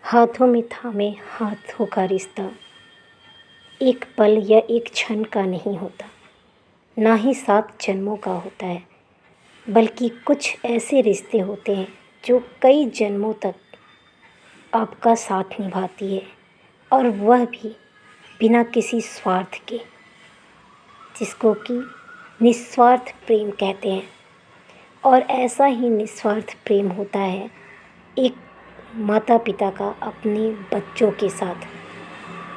हाथों में थामे हाथों का रिश्ता एक पल या एक क्षण का नहीं होता, ना ही 7 जन्मों का होता है, बल्कि कुछ ऐसे रिश्ते होते हैं जो कई जन्मों तक आपका साथ निभाती है, और वह भी बिना किसी स्वार्थ के, जिसको कि निस्वार्थ प्रेम कहते हैं। और ऐसा ही निस्वार्थ प्रेम होता है एक माता पिता का अपने बच्चों के साथ,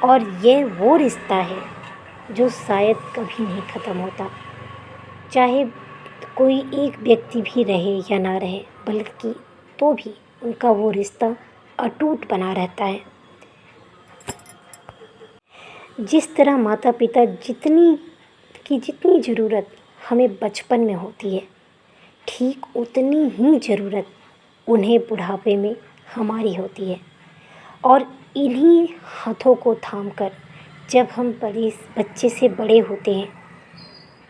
और ये वो रिश्ता है जो शायद कभी नहीं ख़त्म होता, चाहे कोई एक व्यक्ति भी रहे या ना रहे, बल्कि तो भी उनका वो रिश्ता अटूट बना रहता है। जिस तरह माता पिता जितनी ज़रूरत हमें बचपन में होती है, ठीक उतनी ही ज़रूरत उन्हें बुढ़ापे में हमारी होती है। और इन्हीं हाथों को थामकर जब हम बच्चे से बड़े होते हैं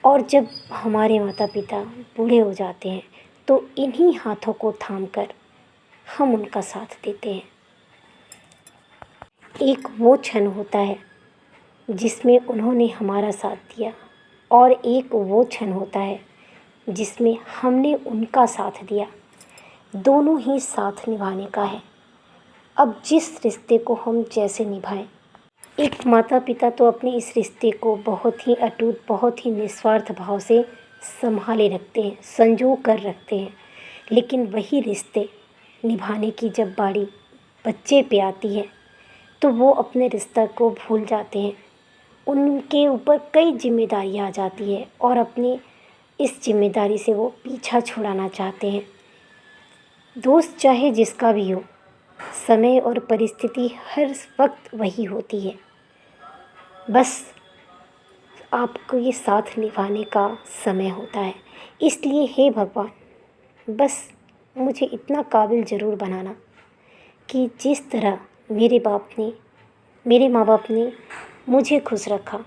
और जब हमारे माता पिता बूढ़े हो जाते हैं, तो इन्हीं हाथों को थामकर हम उनका साथ देते हैं। एक वो क्षण होता है जिसमें उन्होंने हमारा साथ दिया, और एक वो क्षण होता है जिसमें हमने उनका साथ दिया। दोनों ही साथ निभाने का है। अब जिस रिश्ते को हम जैसे निभाएं, एक माता पिता तो अपने इस रिश्ते को बहुत ही अटूट, बहुत ही निस्वार्थ भाव से संभाले रखते हैं, संजो कर रखते हैं। लेकिन वही रिश्ते निभाने की जब बारी बच्चे पे आती है, तो वो अपने रिश्ता को भूल जाते हैं। उनके ऊपर कई जिम्मेदारियाँ आ जाती है, और अपनी इस जिम्मेदारी से वो पीछा छुड़ाना चाहते हैं। दोस्त चाहे जिसका भी हो, समय और परिस्थिति हर वक्त वही होती है। बस आपको ये साथ निभाने का समय होता है। इसलिए हे भगवान, बस मुझे इतना काबिल ज़रूर बनाना कि जिस तरह मेरे माँ बाप ने मुझे खुश रखा,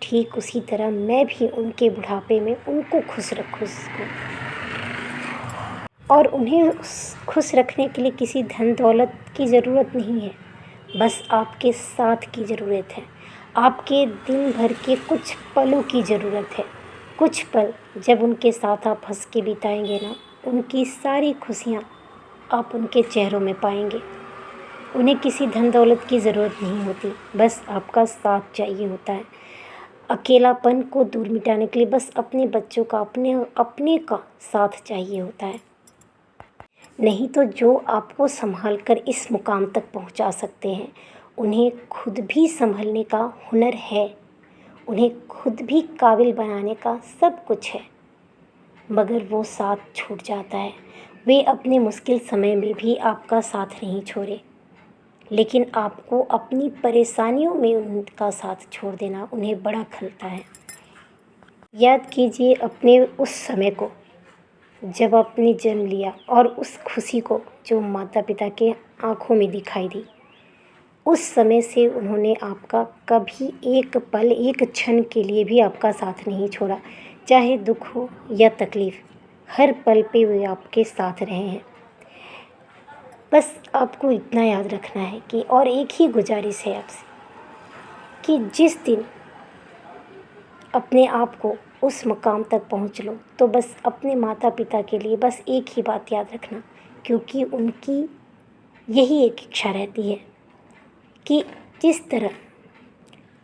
ठीक उसी तरह मैं भी उनके बुढ़ापे में उनको खुश रखूँ। और उन्हें खुश रखने के लिए किसी धन दौलत की ज़रूरत नहीं है, बस आपके साथ की ज़रूरत है। आपके दिन भर के कुछ पलों की ज़रूरत है। कुछ पल जब उनके साथ आप हंस के बिताएंगे ना, उनकी सारी खुशियाँ आप उनके चेहरों में पाएंगे। उन्हें किसी धन दौलत की ज़रूरत नहीं होती, बस आपका साथ चाहिए होता है। अकेलापन को दूर मिटाने के लिए बस अपने बच्चों का, अपने का साथ चाहिए होता है। नहीं तो जो आपको संभाल कर इस मुकाम तक पहुंचा सकते हैं, उन्हें खुद भी संभलने का हुनर है, उन्हें खुद भी काबिल बनाने का सब कुछ है, मगर वो साथ छूट जाता है। वे अपने मुश्किल समय में भी आपका साथ नहीं छोड़े, लेकिन आपको अपनी परेशानियों में उनका साथ छोड़ देना उन्हें बड़ा खलता है। याद कीजिए अपने उस समय को जब आपने जन्म लिया, और उस खुशी को जो माता पिता के आँखों में दिखाई दी। उस समय से उन्होंने आपका कभी एक पल, एक क्षण के लिए भी आपका साथ नहीं छोड़ा, चाहे दुख हो या तकलीफ़, हर पल पे वे आपके साथ रहे हैं। बस आपको इतना याद रखना है कि, और एक ही गुजारिश है आपसे, कि जिस दिन अपने आप को उस मुकाम तक पहुंच लो, तो बस अपने माता पिता के लिए बस एक ही बात याद रखना, क्योंकि उनकी यही एक इच्छा रहती है कि जिस तरह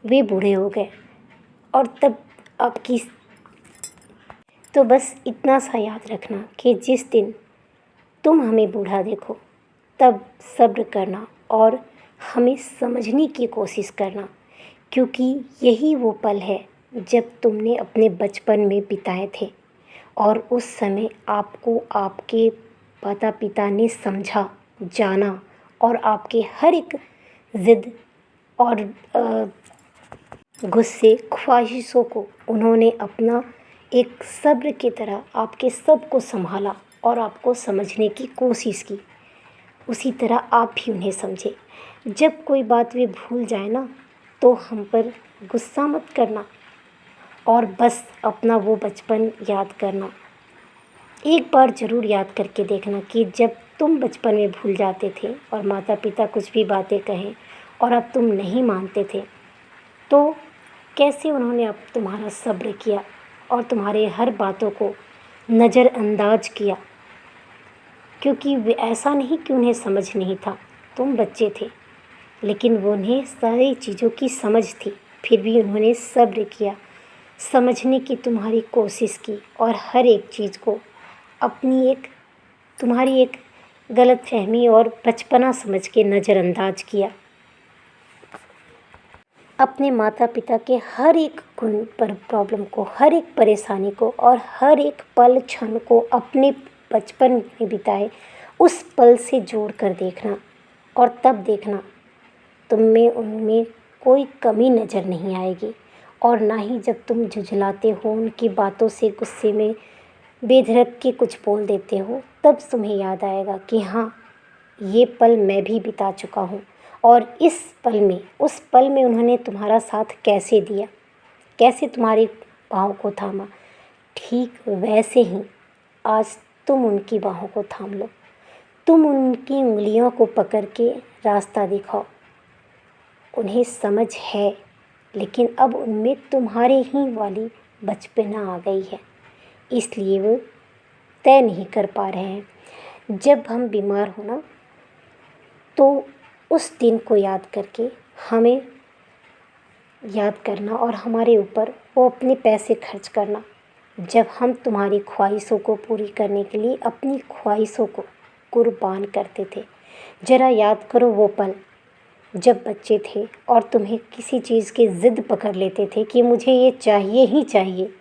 वे बूढ़े हो गए और तब आपकी, तो बस इतना सा याद रखना कि जिस दिन तुम हमें बूढ़ा देखो, तब सब्र करना और हमें समझने की कोशिश करना, क्योंकि यही वो पल है जब तुमने अपने बचपन में बिताए थे, और उस समय आपको आपके माता पिता ने समझा, जाना, और आपके हर एक ज़िद और गुस्से, ख्वाहिशों को उन्होंने अपना एक सब्र की तरह आपके सब को संभाला और आपको समझने की कोशिश की। उसी तरह आप भी उन्हें समझे। जब कोई बात वे भूल जाए ना, तो हम पर गुस्सा मत करना, और बस अपना वो बचपन याद करना। एक बार ज़रूर याद करके देखना कि जब तुम बचपन में भूल जाते थे और माता पिता कुछ भी बातें कहें और अब तुम नहीं मानते थे, तो कैसे उन्होंने अब तुम्हारा सब्र किया और तुम्हारे हर बातों को नज़रअंदाज किया? क्योंकि वे ऐसा नहीं कि उन्हें समझ नहीं था, तुम बच्चे थे, लेकिन वो उन्हें सारी चीज़ों की समझ थी, फिर भी उन्होंने सब्र किया, समझने की तुम्हारी कोशिश की और हर एक चीज़ को तुम्हारी एक गलतफहमी और बचपना समझ के नज़रअंदाज किया। अपने माता पिता के हर एक प्रॉब्लम को, हर एक परेशानी को और हर एक पल क्षण को अपने बचपन में बिताए उस पल से जोड़ कर देखना और तब देखना तुम उनमें कोई कमी नज़र नहीं आएगी। और ना ही जब तुम झुझलाते हो, उनकी बातों से गुस्से में बेधड़क के कुछ बोल देते हो, तब तुम्हें याद आएगा कि हाँ, ये पल मैं भी बिता चुका हूँ और उस पल में उन्होंने तुम्हारा साथ कैसे दिया, कैसे तुम्हारी बाहों को थामा। ठीक वैसे ही आज तुम उनकी बाहों को थाम लो, तुम उनकी उंगलियों को पकड़ के रास्ता दिखाओ। उन्हें समझ है, लेकिन अब उनमें तुम्हारे ही वाली बचपना आ गई है, इसलिए वो तय नहीं कर पा रहे हैं। जब हम बीमार हो ना, तो उस दिन को याद करके हमें याद करना और हमारे ऊपर वो अपने पैसे खर्च करना। जब हम तुम्हारी ख्वाहिशों को पूरी करने के लिए अपनी ख्वाहिशों को कुर्बान करते थे। ज़रा याद करो वो पल जब बच्चे थे और तुम्हें किसी चीज़ की ज़िद पकड़ लेते थे कि मुझे ये चाहिए ही चाहिए।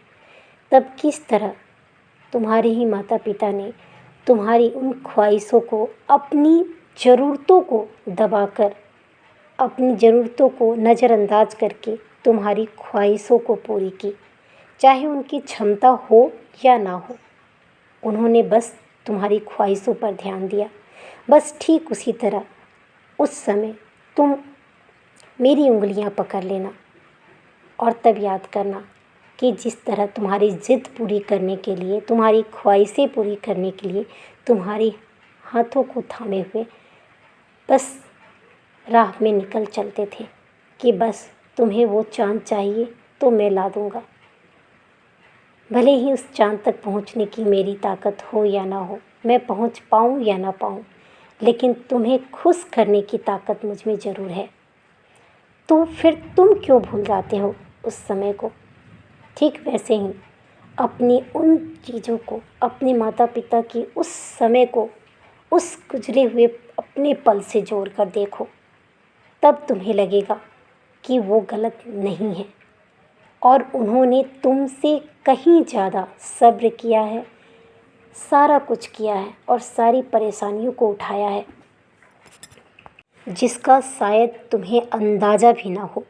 तब किस तरह तुम्हारे ही माता पिता ने तुम्हारी उन ख्वाहिशों को, अपनी ज़रूरतों को दबाकर, अपनी ज़रूरतों को नज़रअंदाज करके तुम्हारी ख्वाहिशों को पूरी की, चाहे उनकी क्षमता हो या ना हो। उन्होंने बस तुम्हारी ख्वाहिशों पर ध्यान दिया। बस ठीक उसी तरह उस समय तुम मेरी उंगलियां पकड़ लेना और तब याद करना कि जिस तरह तुम्हारी ज़िद पूरी करने के लिए, तुम्हारी ख्वाहिशें पूरी करने के लिए तुम्हारी हाथों को थामे हुए बस राह में निकल चलते थे कि बस तुम्हें वो चाँद चाहिए तो मैं ला दूँगा। भले ही उस चाँद तक पहुँचने की मेरी ताकत हो या ना हो, मैं पहुँच पाऊँ या ना पाऊँ, लेकिन तुम्हें खुश करने की ताकत मुझ में ज़रूर है। तो फिर तुम क्यों भूल जाते हो उस समय को? ठीक वैसे ही अपनी उन चीज़ों को, अपने माता पिता की उस समय को, उस गुजरे हुए अपने पल से जोड़ कर देखो, तब तुम्हें लगेगा कि वो गलत नहीं है और उन्होंने तुमसे कहीं ज़्यादा सब्र किया है, सारा कुछ किया है और सारी परेशानियों को उठाया है, जिसका शायद तुम्हें अंदाज़ा भी ना हो।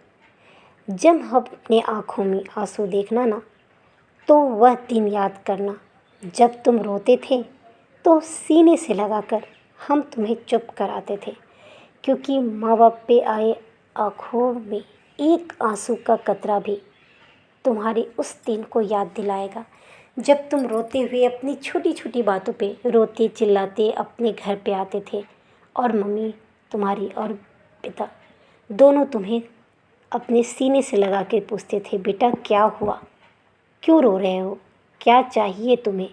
जब हम अपने आँखों में आंसू देखना ना, तो वह दिन याद करना जब तुम रोते थे तो सीने से लगाकर हम तुम्हें चुप कराते थे, क्योंकि माँ बाप पे आए आँखों में एक आंसू का कतरा भी तुम्हारी उस दिन को याद दिलाएगा जब तुम रोते हुए अपनी छोटी छोटी बातों पे रोते चिल्लाते अपने घर पे आते थे और मम्मी तुम्हारी और पिता दोनों तुम्हें अपने सीने से लगा के पूछते थे, बेटा क्या हुआ, क्यों रो रहे हो, क्या चाहिए तुम्हें।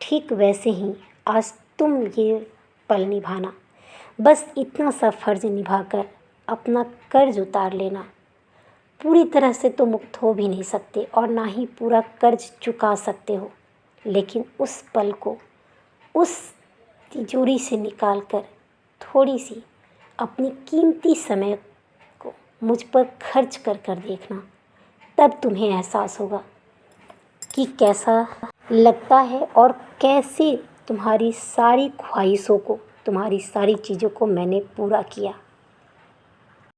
ठीक वैसे ही आज तुम ये पल निभाना, बस इतना सा फ़र्ज़ निभाकर अपना कर्ज उतार लेना। पूरी तरह से तो मुक्त हो भी नहीं सकते और ना ही पूरा कर्ज चुका सकते हो, लेकिन उस पल को उस तिजोरी से निकाल कर थोड़ी सी अपनी कीमती समय को मुझ पर खर्च कर कर देखना, तब तुम्हें एहसास होगा कि कैसा लगता है और कैसे तुम्हारी सारी ख्वाहिशों को, तुम्हारी सारी चीज़ों को मैंने पूरा किया।